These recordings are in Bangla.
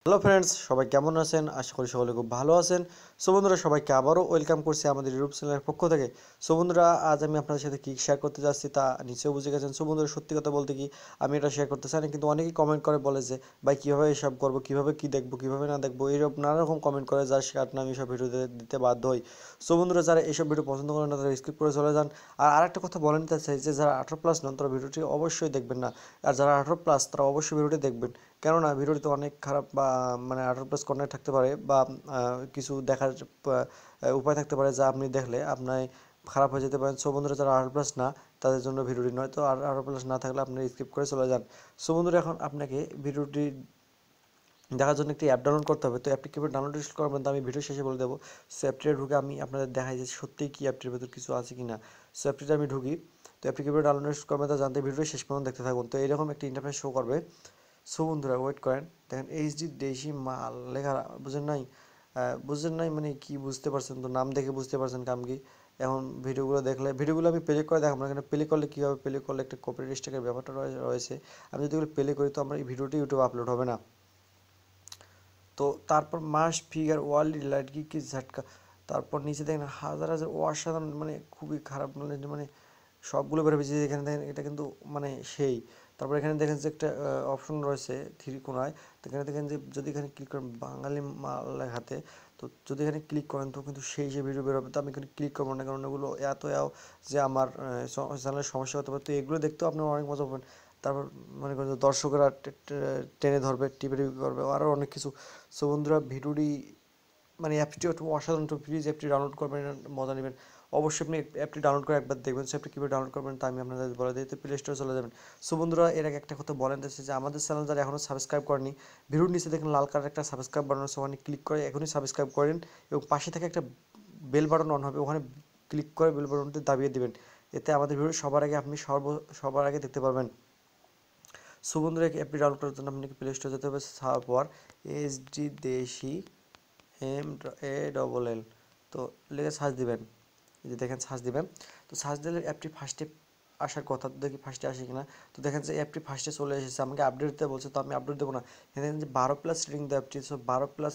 হ্যালো ফ্রেন্ডস, সবাই কেমন আছেন? আশা করি সকলে খুব ভালো আছেন। সো বন্ধুরা, সবাইকে আবারও ওয়েলকাম করছি আমাদের ইউটিউব চ্যানেলের পক্ষ থেকে। সো বন্ধুরা, আজ আমি আপনাদের সাথে কি শেয়ার করতে যাচ্ছি তা নিশ্চয়ই বুঝে গেছেন। সো বন্ধুরা, সত্যি কথা বলতে কি আমি এটা শেয়ার করতে চাই না, কিন্তু অনেকেই কমেন্ট করে বলে যে ভাই কীভাবে এসব করবো, কীভাবে কি দেখবো, কীভাবে না দেখবো, এইরকম নানা রকম কমেন্ট করে, যার কারণে আমি সব ভিডিও দিতে বাধ্য হই। সো বন্ধুরা, যারা এইসব ভিডিও পছন্দ করেন না তারা স্কিপ করে চলে যান। আর আরেকটা কথা বলে নিতে চাই যে যারা 18+ নন তারা ভিডিওটি অবশ্যই দেখবেন না, আর যারা 18+ তারা অবশ্যই ভিডিওটি দেখবেন। কেননা ভিডিওটিতে অনেক খারাপ বা মানে 18+ কন্টেন্ট থাকতে পারে, বা কিছু দেখার উপায় থাকতে পারে যা আপনি দেখলে আপনার খারাপ হয়ে যেতে পারেন। সো বন্ধুরা, যারা 18+ না তাদের জন্য ভিডিওটি নয়। তো আর 18+ না থাকলে আপনি স্কিপ করে চলে যান। সো বন্ধুরা, এখন আপনাকে ভিডিওটি দেখার জন্য একটি অ্যাপ ডাউনলোড করতে হবে। তো অ্যাপটি কীভাবে ডাউনলোড করবেন তা আমি ভিডিও শেষে বলে দেবো। সো অ্যাপটিতে ঢুকে আমি আপনাদের দেখাই যে সত্যিই কি অ্যাপটির ভেতর কিছু আছে কি না। সো অ্যাপটিতে আমি ঢুকি। তো অ্যাপটি কীভাবে ডাউনলোড করবেন তা জানতে ভিডিও শেষ পর্যন্ত দেখতে থাকুন। তো এরকম একটি ইন্টারফেস শো করবে। সো বন্ধুরা, ওয়েট করেন। দেখেন এইচডি দেশি মাল লেখা, বুঝেন নাই? বুঝেন নাই মানে কি বুঝতে পারছেন? তো নাম দেখে বুঝতে পারছেন কাম কি। এখন ভিডিওগুলো দেখলে, ভিডিওগুলো আমি প্লে করে দেখাবো না, এখানে প্লে করলে কী হবে, প্লে করলে একটা কপিরাইট স্ট্রাইকের ব্যাপারটা রয়েছে। আমি যদি এগুলো প্লে করি তো আমার এই ভিডিওটি ইউটিউবে আপলোড হবে না। তো তারপর মাস ফিগার ওয়ার্ল্ড লাইট কি ঝাটকা। তারপর নিচে দেখেন হাজার হাজার অসাধারণ, মানে খুবই খারাপ মানে সবগুলো বের হয়েছে। এখানে দেখেন এটা কিন্তু মানে সেই। তারপর এখানে দেখেন যে একটা অপশন রয়েছে থ্রি কোনায়। তো এখানে দেখেন যে যদি এখানে ক্লিক করেন বাঙালি মাল লেখাতে, তো যদি এখানে ক্লিক করেন তো কিন্তু সেই ভিডিও বেরোবে। তো আমি এখানে ক্লিক করবো না, কারণ এগুলো এত যে আমার চ্যানেলের সমস্যা হতে পারে। তো এগুলো দেখতেও আপনার অনেক মজা পাবেন। তারপর মনে করেন যে দর্শকরা টেনে ধরবে, টিপে করবে, আরও অনেক কিছু। সো বন্ধুরা, ভিডিওটি মানে অ্যাপটি একটু অসাধারণ। তো প্লিজ অ্যাপটি ডাউনলোড করবেন, মজা নেবেন। অবশ্যই আপনি অ্যাপটি ডাউনলোড করে একবার দেখবেন। সো অ্যাপটি কীভাবে ডাউনলোড করবেন তা আমি আপনাদের বলে দিই। তো প্লে স্টোরে চলে যাবেন। সো বন্ধুরা, এর আগে একটা কথা বলেন যে আমাদের চ্যানেল যারা এখনও সাবস্ক্রাইব করেনি, ভিডিওর নিচে দেখেন লাল কালার একটা সাবস্ক্রাইব বাটন আছে, ওখানে ক্লিক করে এখনই সাবস্ক্রাইব করেন, এবং পাশে থেকে একটা বেল বাটন অন হবে, ওখানে ক্লিক করে বেল বাটনটি দাবিয়ে দিবেন। এতে আমাদের ভিডিও সবার আগে দেখতে পারবেন। সো বন্ধুরা, অ্যাপটি ডাউনলোড করার জন্য আপনাকে প্লে স্টোরে যেতে হবে। তারপর এইচডি দেশি MALL, তো লিখে সার্চ দিবেন। এই যে দেখেন সার্চ দিবেন। তো সার্চ দিলে অ্যাপটি ফার্স্টে আসার কথা, তো দেখি ফার্স্টে আসে কিনা। তো দেখেন যে অ্যাপটি ফার্স্টে চলে এসেছে, আমাকে আপডেট দিতে বলছে, তো আমি আপডেট দেবো না। এখানে দেখেন যে 12+ রেটিং দেয় অ্যাপটি। সো 12+,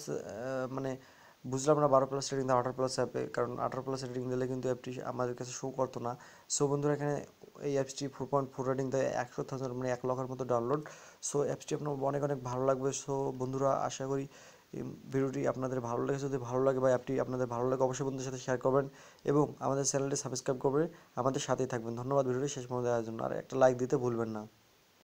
মানে বুঝলাম না 12+ রেটিং দেয় 18+ অ্যাপে, কারণ 18+ রেটিং দিলে কিন্তু অ্যাপটি আমাদের কাছে শো করতো না। সো বন্ধুরা, এখানে এই অ্যাপসটি 4.4 রেটিং দেয়, 100,000 মানে 1 লক্ষের মতো ডাউনলোড। সো অ্যাপসটি আপনার অনেক অনেক ভালো লাগবে। সো বন্ধুরা, আশা করি এই ভিডিওটি আপনাদের ভালো লেগেছে। যদি ভালো লাগে বা অ্যাপটি আপনাদের ভালো লাগে, অবশ্যই বন্ধুদের সাথে শেয়ার করবেন, এবং আমাদের চ্যানেলটি সাবস্ক্রাইব করে আমাদের সাথেই থাকবেন। ধন্যবাদ ভিডিওটি শেষ পর্যন্ত দেখার জন্য, আর একটা লাইক দিতে ভুলবেন না।